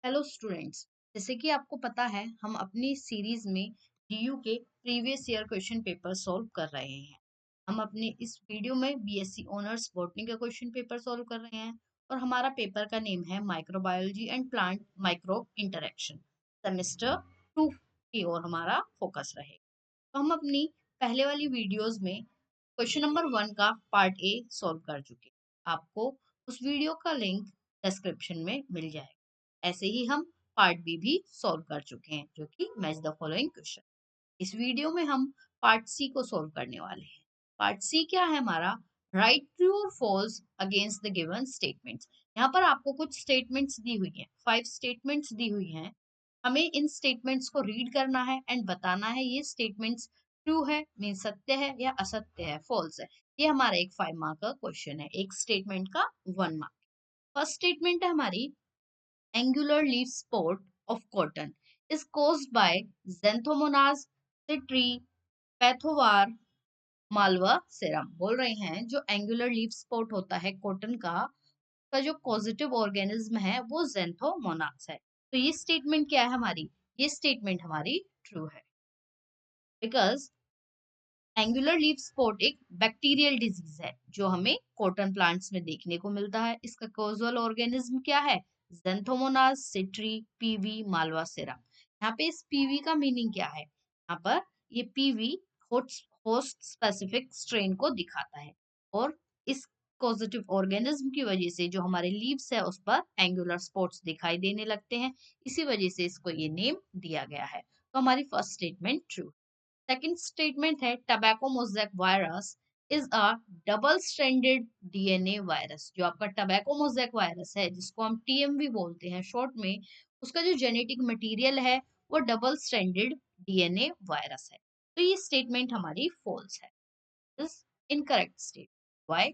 Hello students. जैसे कि आपको पता है हम अपनी सीरीज में डीयू के previous year question paper solve कर रहे हैं। हम अपने इस वीडियो में बीएससी ऑनर्स बॉटनी का क्वेश्चन पेपर सॉल्व कर रहे हैं और हमारा पेपर का नेम है microbiology and plant micro interaction. Semester 2 की ओर हमारा फोकस रहेगा। तो हम अपनी पहले वाली वीडियोस में क्वेश्चन नंबर 1 का पार्ट ए सॉल्व कर चुके हैं। आपको उस वीडियो का लिंक डिस्क्रिप्शन में मिल जाएगा। ऐसे ही हम पार्ट बी भी सॉल्व कर चुके हैं, जो कि मैच द फॉलोइंग क्वेश्चन। इस वीडियो में हम पार्ट सी को सॉल्व करने वाले हैं। पार्ट सी क्या है हमारा? राइट ट्रू और false against the given statements. यहाँ पर आपको कुछ स्टेटमेंट्स दी हुई हैं, 5 स्टेटमेंट्स दी हुई हैं। हमें इन स्टेटमेंट्स को रीड करना है एंड बताना है ये स्टेटमेंट्स ट्रू है, मीन सत्य है, या असत्य है, फॉल्स है। ये हमारा एक 5 मार्क का क्वेश्चन है, एक स्टेटमेंट का 1 मार्क। फर्स्ट स्टेटमेंट है हमारी, angular leaf spot of cotton is caused by Xanthomonas citri पैथोवार Malwa serum. बोल रहे हैं जो एंगुलर लीफ स्पॉट होता है कॉटन का जो पॉजिटिव ऑर्गेनिज्म है वो जेंथोमोनास है। तो ये स्टेटमेंट क्या है हमारी? ये स्टेटमेंट हमारी ट्रू है, बिकॉज एंगुलर लीफ स्पॉट एक बैक्टीरियल डिजीज है जो हमें कॉटन प्लांट्स में देखने को मिलता है। इसका कॉजल ऑर्गेनिज्म क्या है? ज़ेंथोमोनास सिट्री पीवी मालवा सेरम। यहाँ पे इस पीवी का मीनिंग क्या है? यहाँ पर ये पीवी होस्ट स्पेसिफिक स्ट्रेन को दिखाता है और इस पॉजिटिव ऑर्गेनिज्म की वजह से जो हमारे लीव्स है उस पर एंगुलर स्पॉट्स दिखाई देने लगते हैं। इसी वजह से इसको ये नेम दिया गया है। तो हमारी first statement true. Second statement है, tobacco mosaic virus is a double stranded DNA virus. जो आपका टबैको मोज़ेक वायरस है जिसको हम टीएमवी बोलते हैं शॉर्ट में, उसका जो जेनेटिक मटेरियल है वो डबल स्ट्रैंडेड डीएनए वायरस है। तो ये स्टेटमेंट हमारी फॉल्स है, is incorrect state. Why?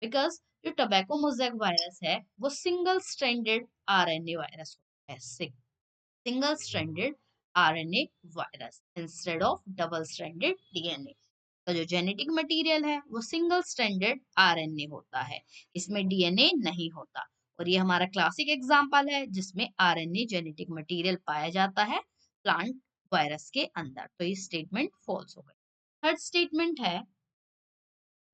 Because जो टबैको मोज़ेक वायरस है वो सिंगल स्ट्रैंडेड आरएनए वायरस होता है, single stranded RNA virus instead of double stranded DNA. तो जो जेनेटिक मटेरियल है वो सिंगल स्ट्रैंडेड आरएनए होता है, इसमें डीएनए नहीं होता। और ये हमारा क्लासिक एग्जांपल है जिसमें आरएनए जेनेटिक मटेरियल पाया जाता है प्लांट वायरस के अंदर। तो ये स्टेटमेंट फॉल्स हो गई। थर्ड स्टेटमेंट है,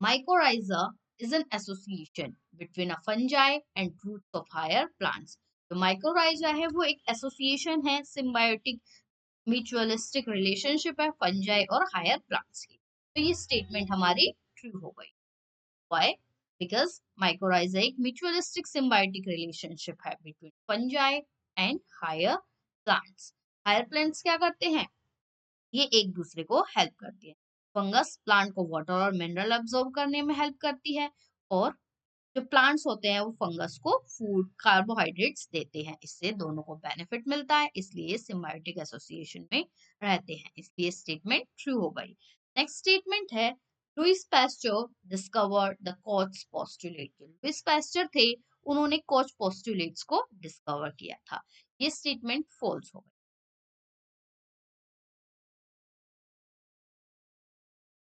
mycorrhiza is an association between a fungi and roots of higher plants। तो mycorrhiza है वो एक एसोसिएशन है, सिम्बायोटिक म्यूचुअलिस्टिक रिलेशनशिप है फंजाई और हायर प्लांट्स की। तो ये स्टेटमेंट हमारी ट्रू हो गई। व्हाई? बिकॉज mycorrhiza एक म्यूचुअलिस्टिक सिम्बायोटिक रिलेशनशिप है between fungi and higher plants. Higher plants क्या करते हैं? ये एक दूसरे को हेल्प करती है। फंगस प्लांट को वाटर और मिनरल अब्सॉर्ब करने में हेल्प करती है और जो प्लांट्स होते हैं वो फंगस को फूड कार्बोहाइड्रेट्स देते हैं। इससे दोनों को बेनिफिट मिलता है, इसलिए सिम्बायोटिक एसोसिएशन में रहते हैं। इसलिए स्टेटमेंट ट्रू हो गई। नेक्स्ट स्टेटमेंट है, Louis Pasteur discovered the Koch postulate. Louis Pasteur थे, उन्होंने कोच पोस्टुलेट्स को डिस्कवर किया था। ये स्टेटमेंट फॉल्स हो गई।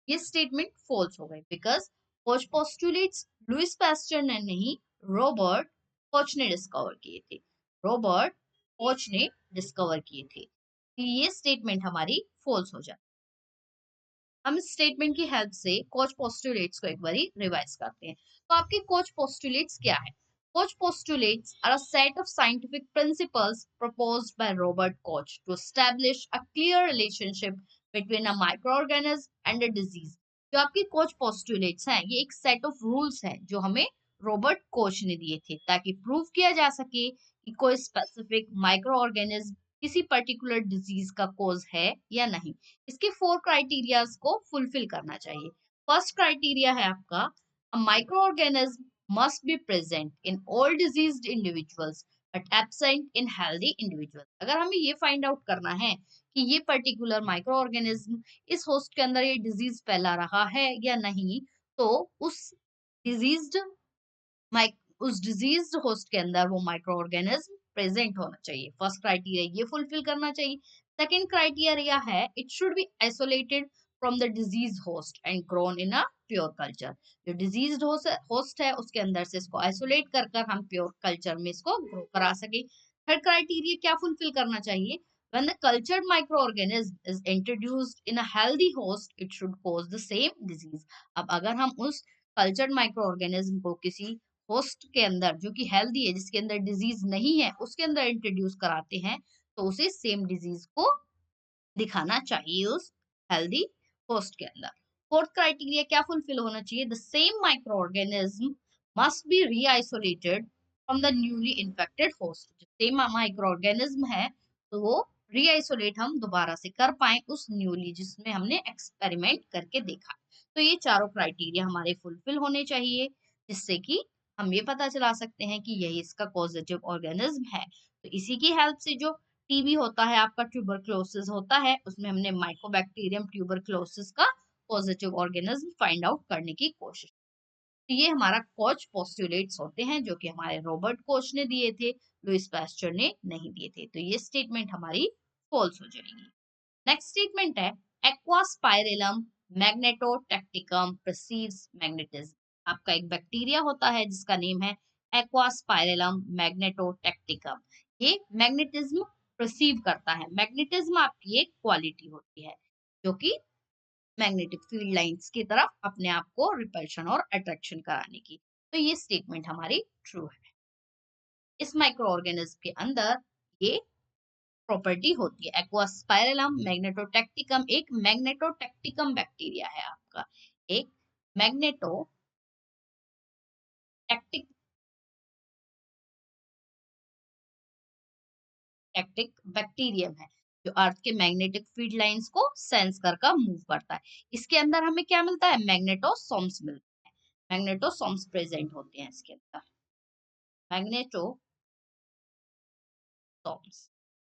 ये स्टेटमेंट फॉल्स हो गई because Koch postulates Louis Pasteur ने नहीं, रॉबर्ट कोच ने डिस्कवर किए थे। रॉबर्ट कोच ने डिस्कवर किए थे। तो ये स्टेटमेंट हमारी फॉल्स हो जाती है। हम इस स्टेटमेंट की हेल्प से कोच पोस्टुलेट्स को एक बार रिवाइज करते हैं। तो आपके कोच पोस्टुलेट्स क्या है? Coach postulates are a set of scientific principles proposed by Robert Koch to establish a clear relationship between a microorganism and a disease। जो आपके कोच postulates हैं ये एक सेट ऑफ रूल्स हैं जो हमें रॉबर्ट कोच ने दिए थे ताकि प्रूव किया जा सके कि कोई स्पेसिफिक माइक्रो ऑर्गेनिज्म किसी पर्टिकुलर डिजीज का कोज है या नहीं। इसके 4 क्राइटेरियाज को फुलफिल करना चाहिए। फर्स्ट क्राइटेरिया है आपका, a micro organism must be present in all diseased individuals but absent in healthy individuals। अगर हमें ये फाइंड आउट करना है कि ये पर्टिकुलर माइक्रो ऑर्गेनिज्म इस होस्ट के अंदर ये डिजीज फैला रहा है या नहीं, तो उस डिजीज्ड उस डिजीज्ड होस्ट के अंदर वो माइक्रो ऑर्गेनिज्म प्रेजेंट होना चाहिए। फर्स्ट क्राइटेरिया ये फुलफिल करना चाहिए। सेकंड क्राइटेरिया है, it should be isolated from the disease host and grown in a pure culture. जो डिजीज्ड होस्ट है उसके अंदर से इसको आइसोलेट कर कर हम प्योर कल्चर में इसको ग्रो करा सके। थर्ड क्राइटेरिया क्या फुलफिल करना चाहिए? When the cultured microorganism is introduced in a healthy host, it should cause the same disease. अब अगर हम उस कल्चर्ड माइक्रो ऑर्गेनिज्म को किसी होस्ट के अंदर जो कि हेल्दी है, जिसके अंदर डिजीज नहीं है, उसके अंदर इंट्रोड्यूस कराते हैं, तो उसे सेम डिजीज को दिखाना चाहिए उस हेल्दी होस्ट के अंदर। फोर्थ क्राइटेरिया क्या फुलफिल होना चाहिए? The same microorganism must be reisolated from the newly infected host. जो सेम माइक्रो ऑर्गेनिज्म है, तो वो रीआइसोलेट हम दोबारा से कर पाए उस न्यूली जिसमें हमने एक्सपेरिमेंट करके देखा। तो ये चारों क्राइटेरिया हमारे फुलफिल होने चाहिए, जिससे कि हम ये पता चला सकते हैं कि यही इसका पॉजिटिव ऑर्गेनिज्म है। तो इसी की हेल्प से जो टीबी होता है, आपका ट्यूबरक्लोसिस होता है, उसमें हमने माइकोबैक्टीरियम ट्यूबरक्लोसिस का पॉजिटिव ऑर्गेनिज्म फाइंड आउट करने की कोशिश। तो ये हमारा कोच पोस्टुलेट्स होते हैं जो कि हमारे रॉबर्ट कोच ने दिए थे, लुइस पास्चर ने नहीं दिए थे। तो ये स्टेटमेंट हमारी फॉल्स हो जाएगी। नेक्स्ट स्टेटमेंट है एक्वास्पाइरेलम मैग्नेटोटेक्टिकम परसीव्स मैग्नेटिज्म। आपका एक बैक्टीरिया होता है जिसका नेम है एक्वास्पाइरेलम मैग्नेटोटेक्टिकम। ये मैग्नेटिज्म परसीव करता है। मैग्नेटिज्म आपकी एक क्वालिटी होती है जो कि मैग्नेटिक फील्ड लाइंस की तरफ अपने आप को रिपल्शन और अट्रैक्शन कराने की। तो ये स्टेटमेंट हमारी ट्रू है। इस माइक्रो ऑर्गेनिज्म के अंदर ये प्रॉपर्टी होती है। एक्वास्पाइरलम मैग्नेटोटेक्टिकम एक मैग्नेटोटेक्टिकम बैक्टीरिया है आपका, एक मैग्नेटोटेक्टिक बैक्टीरियम है जो अर्थ के मैग्नेटिक फील्ड लाइंस को सेंस कर मूव करता है। इसके अंदर हमें क्या मिलता है? मैग्नेटोसोम्स मिलते हैं। मैग्नेटोसोम्स प्रेजेंट होते हैं इसके अंदर। मैग्नेटोसोम्स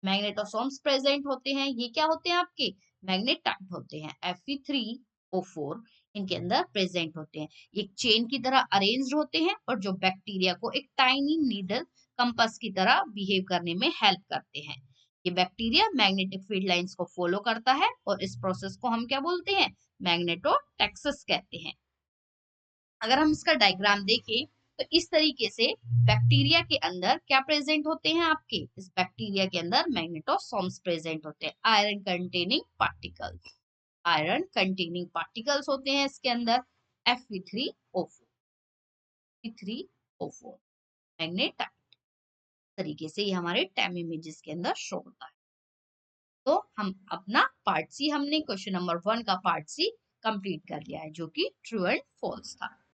मैग्नेटोसोम्स प्रेजेंट होते हैं। ये क्या होते हैं? आपके मैग्नेटाइट होते हैं। Fe3O4 इनके अंदर प्रेजेंट होते हैं। ये चेन की तरह अरेंज्ड होते हैं और जो बैक्टीरिया को एक टाइनी नीडल कंपास की तरह बिहेव करने में हेल्प करते हैं। ये बैक्टीरिया मैग्नेटिक फील्ड लाइंस को फॉलो करता है और इस प्रोसेस को हम क्या बोलते हैं? मैग्नेटोटेक्सिस कहते हैं। अगर हम इसका डायग्राम देखें तो इस तरीके से बैक्टीरिया के अंदर क्या प्रेजेंट होते हैं? आपके इस बैक्टीरिया के अंदर मैग्नेटोसोम्स प्रेजेंट होते हैं, iron containing particles. Iron containing particles होते हैं इसके अंदर। Fe3O4 Fe3O4 मैग्नेटाइट तरीके से ये हमारे टैम इमेजेस के अंदर शो होता है। तो हम अपना पार्ट सी, हमने क्वेश्चन नंबर 1 का पार्ट सी कंप्लीट कर लिया है जो कि ट्रू एंड फॉल्स था।